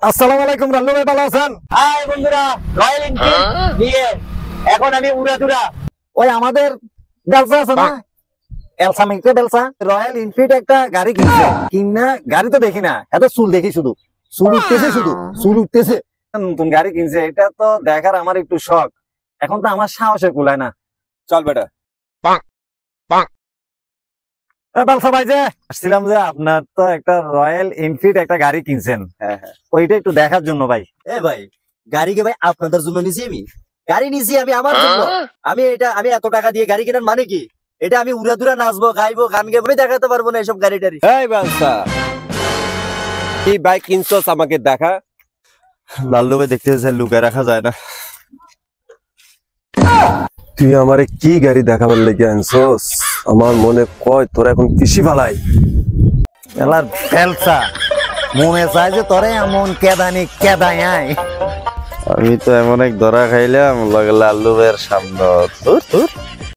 আসসালামু আলাইকুম রাল্লু ভাই, ভালো আছেন? হাই বন্ধুরা, রয়্যাল এনফিল্ড নিয়ে এখন আমি উড়াধুরা। ওই আমাদের বেলসা আছে না, এলসা মিক্রে বেলসা, রয়্যাল এনফিল্ড একটা গাড়ি কিনছে। কিনা গাড়ি তো দেখি না, এত চুল দেখি, শুধু চুল উঠতেছে, শুধু চুল উঠতেছে। নতুন গাড়ি কিনছে, এটা তো দেখার আমার একটু শখ। এখন তো আমার সাহসে কুলায় না। চল বেটা। বেলসা ভাই, যে আসছিলাম যে আপনার তো একটা রয়্যাল এনফিল্ড একটা গাড়ি কিনছেন, ওইটা একটু দেখার জন্য ভাই। ভাই, গাড়িকে ভাই আপনাদের জন্য নিছি। আমি গাড়ি নিছি আমি আমার জন্য। আমি এত টাকা দিয়ে গাড়ি কেনার মানে কি? এটা আমি উড়াধুরা নাচবো, গাইবো, গান গাইবো, আমি দেখাতে পারবো না এসব গাড়ি টাড়ি। এই বালসা, কি বাইক কিনছস আমাকে দেখা। লাল্লু ভাই দেখতে লুকায় রাখা যায় না। তুই আমারে কি গাড়ি দেখাবার লেগে আনছস? আমার মনে কয় তোরা এখন কৃষি ফালাই। এলার বেলসা মনে চায় যে তোরে এমন কেদানি কেদাই আয়। আমি তো এমন এক ধরা খাইলাম লাল্লু ভাইয়ের সামনে।